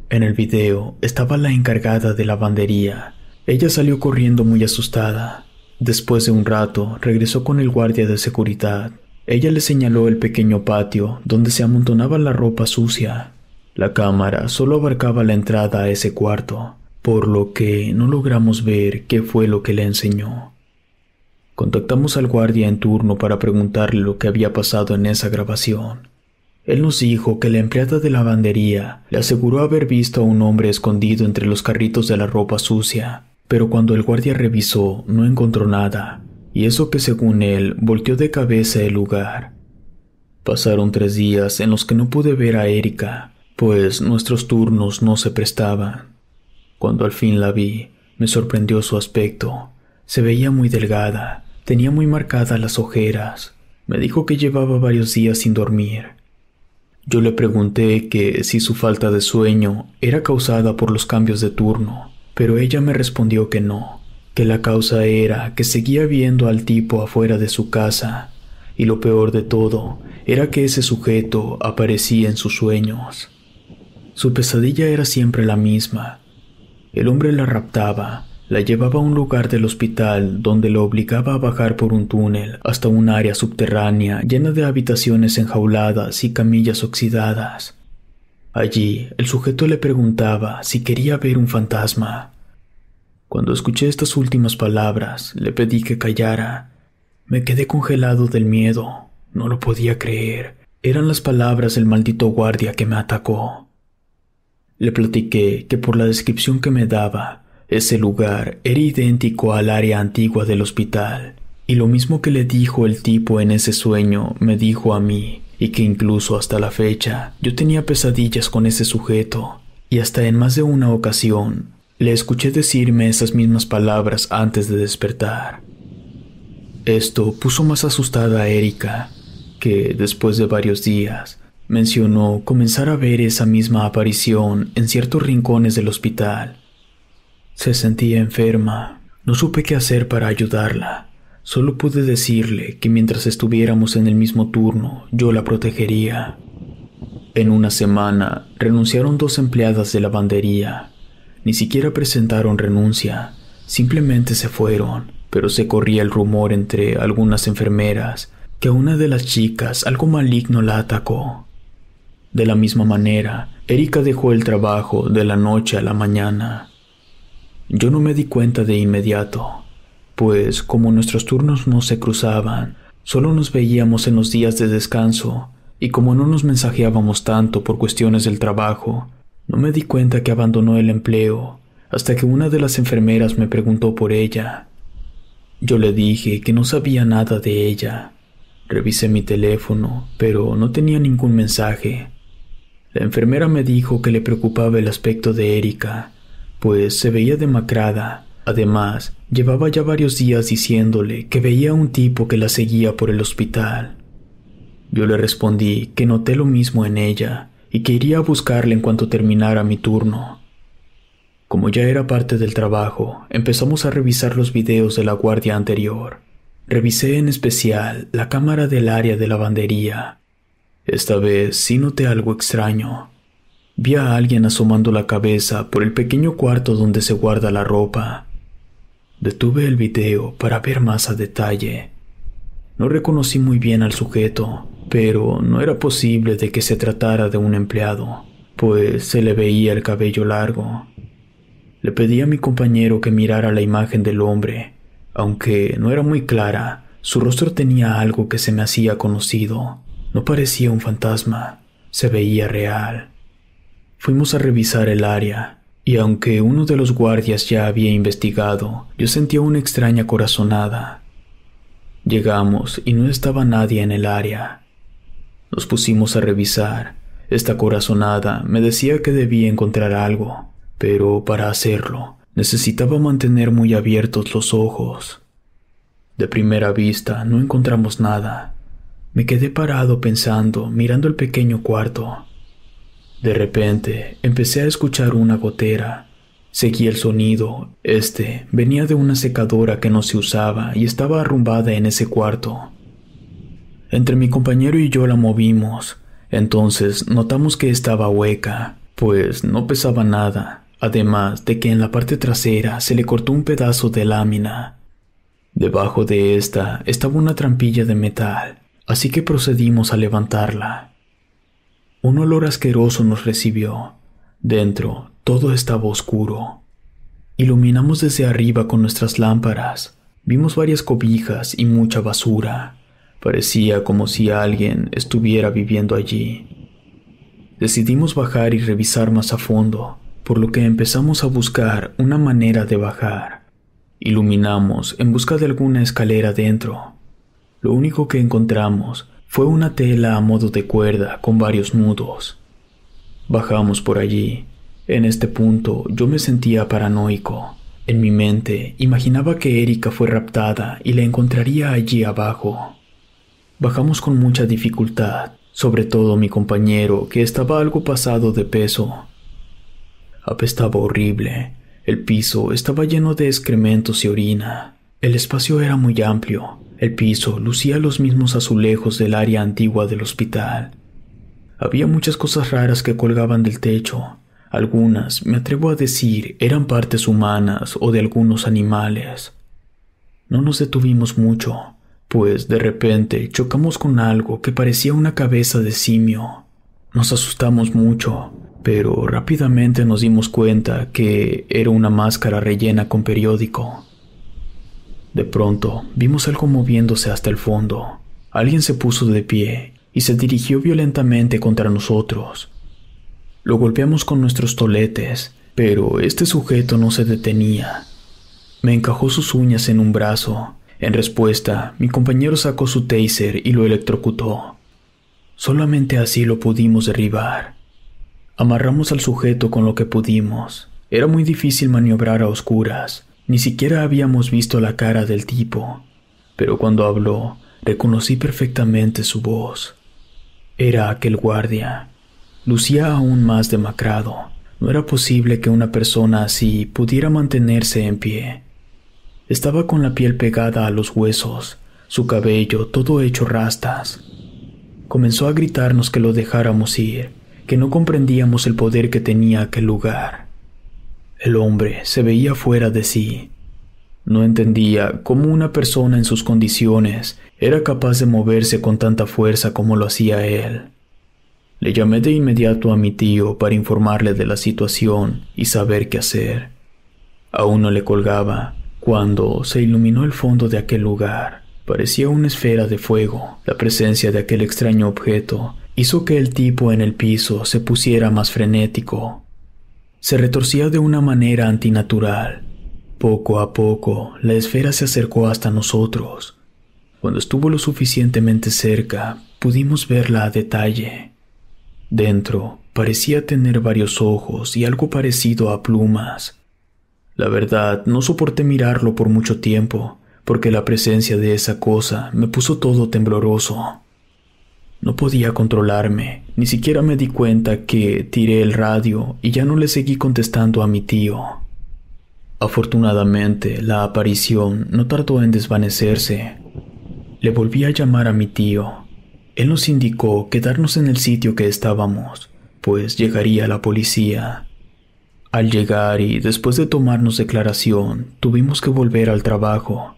En el video estaba la encargada de lavandería. Ella salió corriendo muy asustada. Después de un rato, regresó con el guardia de seguridad. Ella le señaló el pequeño patio donde se amontonaba la ropa sucia. La cámara solo abarcaba la entrada a ese cuarto, por lo que no logramos ver qué fue lo que le enseñó. Contactamos al guardia en turno para preguntarle lo que había pasado en esa grabación. Él nos dijo que la empleada de lavandería le aseguró haber visto a un hombre escondido entre los carritos de la ropa sucia, pero cuando el guardia revisó no encontró nada, y eso que según él volteó de cabeza el lugar. Pasaron 3 días en los que no pude ver a Erika, pues nuestros turnos no se prestaban. Cuando al fin la vi, me sorprendió su aspecto. Se veía muy delgada, tenía muy marcadas las ojeras. Me dijo que llevaba varios días sin dormir. Yo le pregunté que si su falta de sueño era causada por los cambios de turno, pero ella me respondió que no, que la causa era que seguía viendo al tipo afuera de su casa, y lo peor de todo era que ese sujeto aparecía en sus sueños. Su pesadilla era siempre la misma. El hombre la raptaba, la llevaba a un lugar del hospital donde lo obligaba a bajar por un túnel hasta un área subterránea llena de habitaciones enjauladas y camillas oxidadas. Allí, el sujeto le preguntaba si quería ver un fantasma. Cuando escuché estas últimas palabras, le pedí que callara. Me quedé congelado del miedo. No lo podía creer. Eran las palabras del maldito guardia que me atacó. Le platiqué que por la descripción que me daba, ese lugar era idéntico al área antigua del hospital, y lo mismo que le dijo el tipo en ese sueño me dijo a mí, y que incluso hasta la fecha yo tenía pesadillas con ese sujeto, y hasta en más de una ocasión le escuché decirme esas mismas palabras antes de despertar. Esto puso más asustada a Erika, que después de varios días mencionó comenzar a ver esa misma aparición en ciertos rincones del hospital. Se sentía enferma. No supe qué hacer para ayudarla. Solo pude decirle que mientras estuviéramos en el mismo turno, yo la protegería. En una semana renunciaron 2 empleadas de lavandería. Ni siquiera presentaron renuncia, simplemente se fueron, pero se corría el rumor entre algunas enfermeras que a una de las chicas algo maligno la atacó. De la misma manera, Erika dejó el trabajo de la noche a la mañana. Yo no me di cuenta de inmediato, pues como nuestros turnos no se cruzaban, solo nos veíamos en los días de descanso, y como no nos mensajeábamos tanto por cuestiones del trabajo, no me di cuenta que abandonó el empleo hasta que una de las enfermeras me preguntó por ella. Yo le dije que no sabía nada de ella. Revisé mi teléfono, pero no tenía ningún mensaje. La enfermera me dijo que le preocupaba el aspecto de Erika, pues se veía demacrada. Además, llevaba ya varios días diciéndole que veía a un tipo que la seguía por el hospital. Yo le respondí que noté lo mismo en ella y que iría a buscarla en cuanto terminara mi turno. Como ya era parte del trabajo, empezamos a revisar los videos de la guardia anterior. Revisé en especial la cámara del área de lavandería. Esta vez sí noté algo extraño. Vi a alguien asomando la cabeza por el pequeño cuarto donde se guarda la ropa. Detuve el video para ver más a detalle. No reconocí muy bien al sujeto, pero no era posible de que se tratara de un empleado, pues se le veía el cabello largo. Le pedí a mi compañero que mirara la imagen del hombre. Aunque no era muy clara, su rostro tenía algo que se me hacía conocido. No parecía un fantasma, se veía real. Fuimos a revisar el área, y aunque uno de los guardias ya había investigado, yo sentía una extraña corazonada. Llegamos y no estaba nadie en el área. Nos pusimos a revisar. Esta corazonada me decía que debía encontrar algo, pero para hacerlo necesitaba mantener muy abiertos los ojos. De primera vista no encontramos nada. Me quedé parado pensando, mirando el pequeño cuarto. De repente empecé a escuchar una gotera. Seguí el sonido. Venía de una secadora que no se usaba y estaba arrumbada en ese cuarto. Entre mi compañero y yo la movimos. Entonces notamos que estaba hueca, pues no pesaba nada. Además de que en la parte trasera se le cortó un pedazo de lámina. Debajo de esta estaba una trampilla de metal, así que procedimos a levantarla. Un olor asqueroso nos recibió. Dentro todo estaba oscuro. Iluminamos desde arriba con nuestras lámparas. Vimos varias cobijas y mucha basura. Parecía como si alguien estuviera viviendo allí. Decidimos bajar y revisar más a fondo, por lo que empezamos a buscar una manera de bajar. Iluminamos en busca de alguna escalera dentro. Lo único que encontramos fue una tela a modo de cuerda con varios nudos. Bajamos por allí. En este punto yo me sentía paranoico. En mi mente imaginaba que Erika fue raptada y la encontraría allí abajo. Bajamos con mucha dificultad, sobre todo mi compañero, que estaba algo pasado de peso. Apestaba horrible. El piso estaba lleno de excrementos y orina. El espacio era muy amplio. El piso lucía los mismos azulejos del área antigua del hospital. Había muchas cosas raras que colgaban del techo. Algunas, me atrevo a decir, eran partes humanas o de algunos animales. No nos detuvimos mucho, pues de repente chocamos con algo que parecía una cabeza de simio. Nos asustamos mucho, pero rápidamente nos dimos cuenta que era una máscara rellena con periódico. De pronto, vimos algo moviéndose hasta el fondo. Alguien se puso de pie y se dirigió violentamente contra nosotros. Lo golpeamos con nuestros toletes, pero este sujeto no se detenía. Me encajó sus uñas en un brazo. En respuesta, mi compañero sacó su taser y lo electrocutó. Solamente así lo pudimos derribar. Amarramos al sujeto con lo que pudimos. Era muy difícil maniobrar a oscuras. Ni siquiera habíamos visto la cara del tipo, pero cuando habló, reconocí perfectamente su voz. Era aquel guardia. Lucía aún más demacrado. No era posible que una persona así pudiera mantenerse en pie. Estaba con la piel pegada a los huesos, su cabello todo hecho rastas. Comenzó a gritarnos que lo dejáramos ir, que no comprendíamos el poder que tenía aquel lugar. El hombre se veía fuera de sí. No entendía cómo una persona en sus condiciones era capaz de moverse con tanta fuerza como lo hacía él. Le llamé de inmediato a mi tío para informarle de la situación y saber qué hacer. Aún no le colgaba cuando se iluminó el fondo de aquel lugar. Parecía una esfera de fuego. La presencia de aquel extraño objeto hizo que el tipo en el piso se pusiera más frenético. Se retorcía de una manera antinatural. Poco a poco, la esfera se acercó hasta nosotros. Cuando estuvo lo suficientemente cerca, pudimos verla a detalle. Dentro, parecía tener varios ojos y algo parecido a plumas. La verdad, no soporté mirarlo por mucho tiempo, porque la presencia de esa cosa me puso todo tembloroso. No podía controlarme, ni siquiera me di cuenta que tiré el radio y ya no le seguí contestando a mi tío. Afortunadamente, la aparición no tardó en desvanecerse. Le volví a llamar a mi tío. Él nos indicó quedarnos en el sitio que estábamos, pues llegaría la policía. Al llegar y después de tomarnos declaración, tuvimos que volver al trabajo.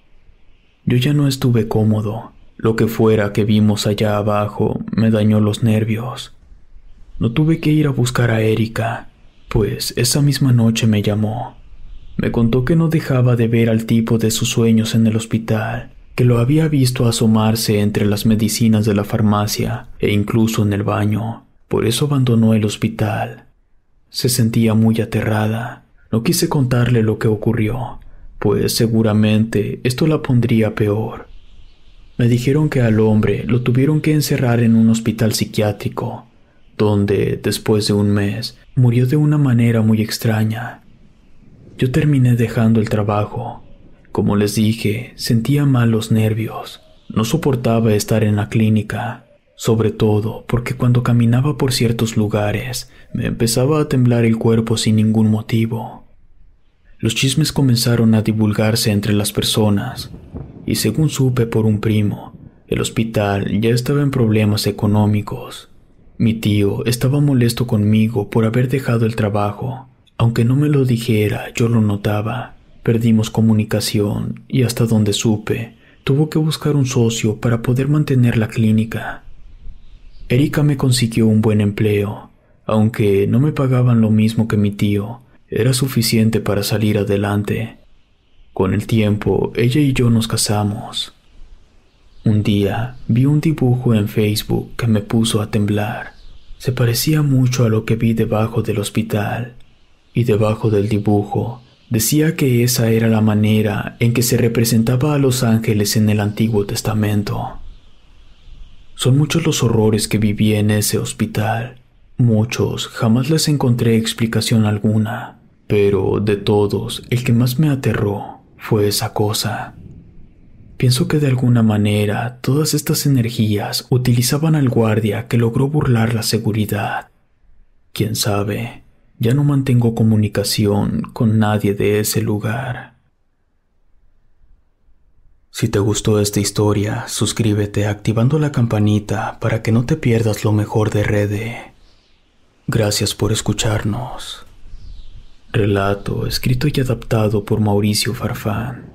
Yo ya no estuve cómodo. Lo que fuera que vimos allá abajo me dañó los nervios. No tuve que ir a buscar a Erika, pues esa misma noche me llamó. Me contó que no dejaba de ver al tipo de sus sueños en el hospital, que lo había visto asomarse entre las medicinas de la farmacia e incluso en el baño. Por eso abandonó el hospital. Se sentía muy aterrada. No quise contarle lo que ocurrió, pues seguramente esto la pondría peor. Me dijeron que al hombre lo tuvieron que encerrar en un hospital psiquiátrico, donde, después de un mes, murió de una manera muy extraña. Yo terminé dejando el trabajo. Como les dije, sentía mal los nervios. No soportaba estar en la clínica, sobre todo porque cuando caminaba por ciertos lugares, me empezaba a temblar el cuerpo sin ningún motivo. Los chismes comenzaron a divulgarse entre las personas, y según supe por un primo, el hospital ya estaba en problemas económicos. Mi tío estaba molesto conmigo por haber dejado el trabajo. Aunque no me lo dijera, yo lo notaba. Perdimos comunicación y hasta donde supe, tuvo que buscar un socio para poder mantener la clínica. Erika me consiguió un buen empleo, aunque no me pagaban lo mismo que mi tío, era suficiente para salir adelante. Con el tiempo, ella y yo nos casamos. Un día vi un dibujo en Facebook que me puso a temblar. Se parecía mucho a lo que vi debajo del hospital. Y debajo del dibujo decía que esa era la manera en que se representaba a los ángeles en el Antiguo Testamento. Son muchos los horrores que viví en ese hospital. Muchos jamás les encontré explicación alguna, pero de todos el que más me aterró fue esa cosa. Pienso que de alguna manera todas estas energías utilizaban al guardia que logró burlar la seguridad. ¿Quién sabe? Ya no mantengo comunicación con nadie de ese lugar. Si te gustó esta historia, suscríbete activando la campanita para que no te pierdas lo mejor de Rede. Gracias por escucharnos. Relato escrito y adaptado por Mauricio Farfán.